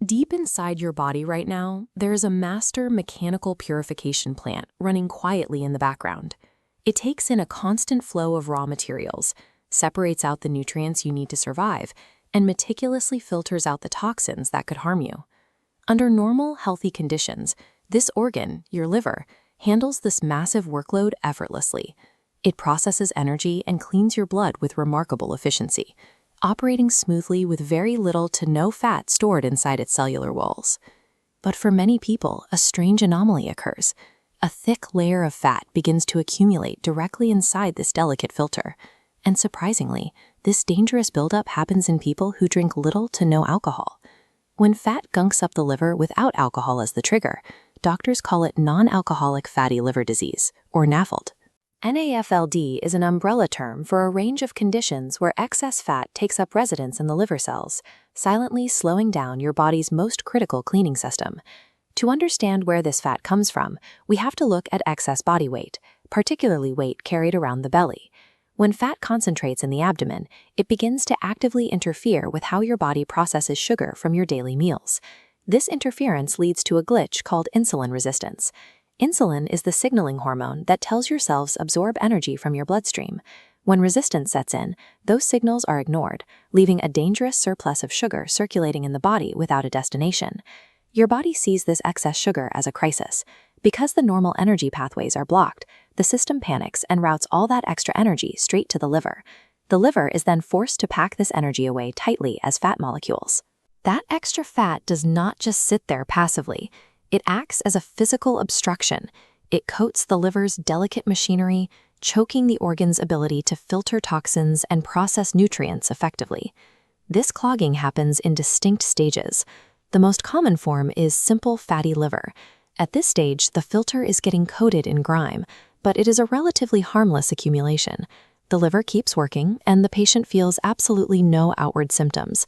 Deep inside your body right now, there is a master mechanical purification plant running quietly in the background. It takes in a constant flow of raw materials, separates out the nutrients you need to survive, and meticulously filters out the toxins that could harm you. Under normal, healthy conditions, this organ, your liver, handles this massive workload effortlessly. It processes energy and cleans your blood with remarkable efficiency, operating smoothly with very little to no fat stored inside its cellular walls. But for many people, a strange anomaly occurs. A thick layer of fat begins to accumulate directly inside this delicate filter. And surprisingly, this dangerous buildup happens in people who drink little to no alcohol. When fat gunks up the liver without alcohol as the trigger, doctors call it non-alcoholic fatty liver disease, or NAFLD. NAFLD is an umbrella term for a range of conditions where excess fat takes up residence in the liver cells, silently slowing down your body's most critical cleaning system. To understand where this fat comes from, we have to look at excess body weight, particularly weight carried around the belly. When fat concentrates in the abdomen, it begins to actively interfere with how your body processes sugar from your daily meals. This interference leads to a glitch called insulin resistance. Insulin is the signaling hormone that tells your cells absorb energy from your bloodstream. When resistance sets in, those signals are ignored, leaving a dangerous surplus of sugar circulating in the body without a destination. Your body sees this excess sugar as a crisis. Because the normal energy pathways are blocked, the system panics and routes all that extra energy straight to the liver. The liver is then forced to pack this energy away tightly as fat molecules. That extra fat does not just sit there passively. It acts as a physical obstruction. It coats the liver's delicate machinery, choking the organ's ability to filter toxins and process nutrients effectively. This clogging happens in distinct stages. The most common form is simple fatty liver. At this stage, the filter is getting coated in grime, but it is a relatively harmless accumulation. The liver keeps working, and the patient feels absolutely no outward symptoms.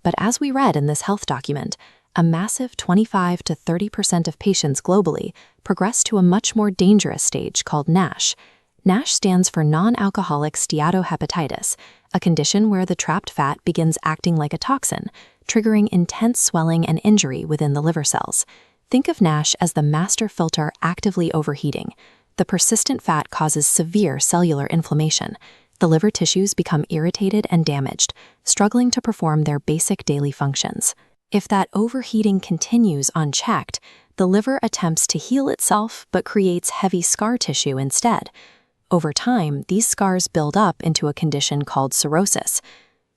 But as we read in this health document, a massive 25 to 30% of patients globally progress to a much more dangerous stage called NASH. NASH stands for non-alcoholic steatohepatitis, a condition where the trapped fat begins acting like a toxin, triggering intense swelling and injury within the liver cells. Think of NASH as the master filter actively overheating. The persistent fat causes severe cellular inflammation. The liver tissues become irritated and damaged, struggling to perform their basic daily functions. If that overheating continues unchecked, the liver attempts to heal itself but creates heavy scar tissue instead. Over time, these scars build up into a condition called cirrhosis.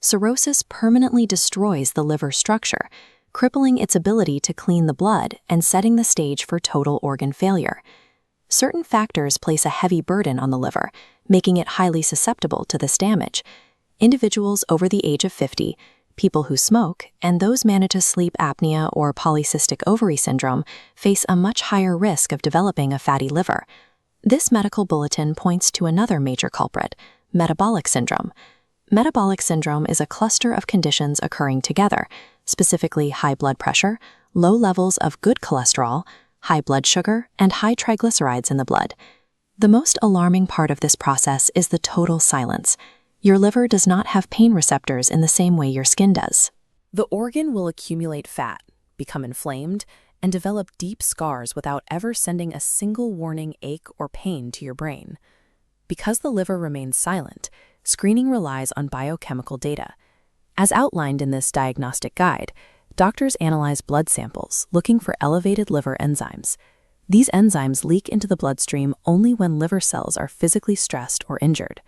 Cirrhosis permanently destroys the liver structure, crippling its ability to clean the blood and setting the stage for total organ failure. Certain factors place a heavy burden on the liver, making it highly susceptible to this damage. Individuals over the age of 50, people who smoke, and those managing sleep apnea or polycystic ovary syndrome face a much higher risk of developing a fatty liver. This medical bulletin points to another major culprit, metabolic syndrome. Metabolic syndrome is a cluster of conditions occurring together, specifically high blood pressure, low levels of good cholesterol, high blood sugar, and high triglycerides in the blood. The most alarming part of this process is the total silence. Your liver does not have pain receptors in the same way your skin does. The organ will accumulate fat, become inflamed, and develop deep scars without ever sending a single warning ache or pain to your brain. Because the liver remains silent, screening relies on biochemical data. As outlined in this diagnostic guide, doctors analyze blood samples looking for elevated liver enzymes. These enzymes leak into the bloodstream only when liver cells are physically stressed or injured.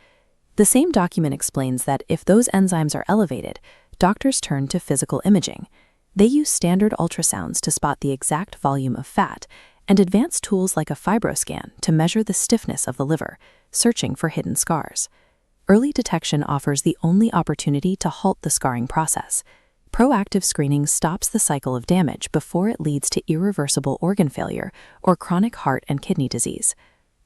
The same document explains that if those enzymes are elevated, doctors turn to physical imaging. They use standard ultrasounds to spot the exact volume of fat and advanced tools like a fibroscan to measure the stiffness of the liver, searching for hidden scars. Early detection offers the only opportunity to halt the scarring process. Proactive screening stops the cycle of damage before it leads to irreversible organ failure or chronic heart and kidney disease.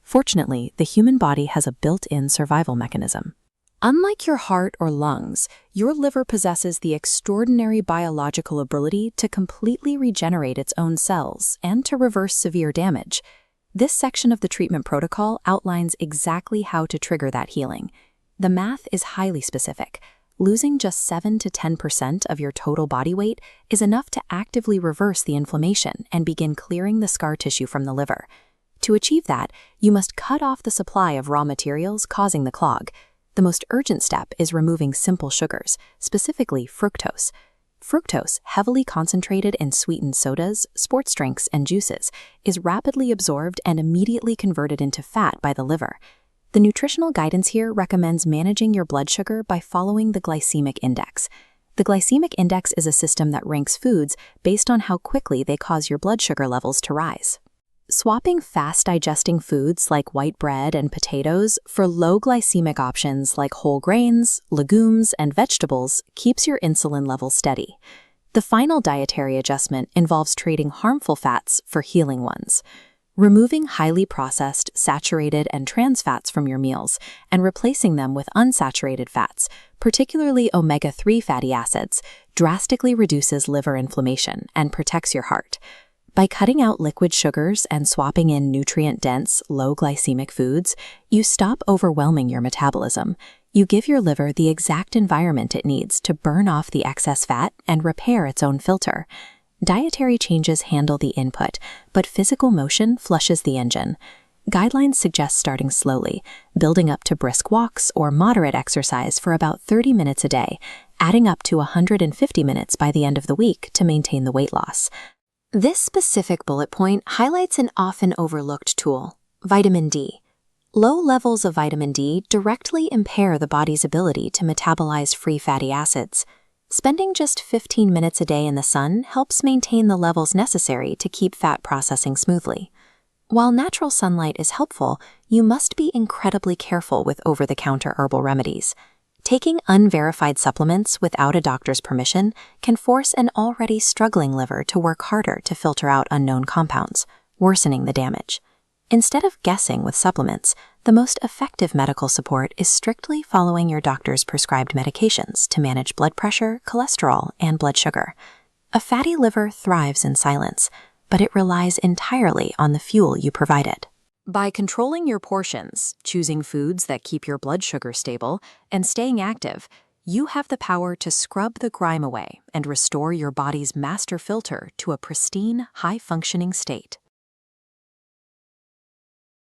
Fortunately, the human body has a built-in survival mechanism. Unlike your heart or lungs, your liver possesses the extraordinary biological ability to completely regenerate its own cells and to reverse severe damage. This section of the treatment protocol outlines exactly how to trigger that healing. The math is highly specific. Losing just 7 to 10% of your total body weight is enough to actively reverse the inflammation and begin clearing the scar tissue from the liver. To achieve that, you must cut off the supply of raw materials causing the clog. The most urgent step is removing simple sugars, specifically fructose. Fructose, heavily concentrated in sweetened sodas, sports drinks, and juices, is rapidly absorbed and immediately converted into fat by the liver. The nutritional guidance here recommends managing your blood sugar by following the glycemic index. The glycemic index is a system that ranks foods based on how quickly they cause your blood sugar levels to rise. Swapping fast-digesting foods like white bread and potatoes for low glycemic options like whole grains, legumes, and vegetables keeps your insulin levels steady. The final dietary adjustment involves trading harmful fats for healing ones. Removing highly processed, saturated, and trans fats from your meals and replacing them with unsaturated fats, particularly omega-3 fatty acids, drastically reduces liver inflammation and protects your heart. By cutting out liquid sugars and swapping in nutrient-dense, low-glycemic foods, you stop overwhelming your metabolism. You give your liver the exact environment it needs to burn off the excess fat and repair its own filter. Dietary changes handle the input, but physical motion flushes the engine. Guidelines suggest starting slowly, building up to brisk walks or moderate exercise for about 30 minutes a day, adding up to 150 minutes by the end of the week to maintain the weight loss. This specific bullet point highlights an often overlooked tool, vitamin D. Low levels of vitamin D directly impair the body's ability to metabolize free fatty acids. Spending just 15 minutes a day in the sun helps maintain the levels necessary to keep fat processing smoothly. While natural sunlight is helpful, you must be incredibly careful with over-the-counter herbal remedies. Taking unverified supplements without a doctor's permission can force an already struggling liver to work harder to filter out unknown compounds, worsening the damage. Instead of guessing with supplements, the most effective medical support is strictly following your doctor's prescribed medications to manage blood pressure, cholesterol, and blood sugar. A fatty liver thrives in silence, but it relies entirely on the fuel you provide it. By controlling your portions, choosing foods that keep your blood sugar stable, and staying active, you have the power to scrub the grime away and restore your body's master filter to a pristine, high-functioning state.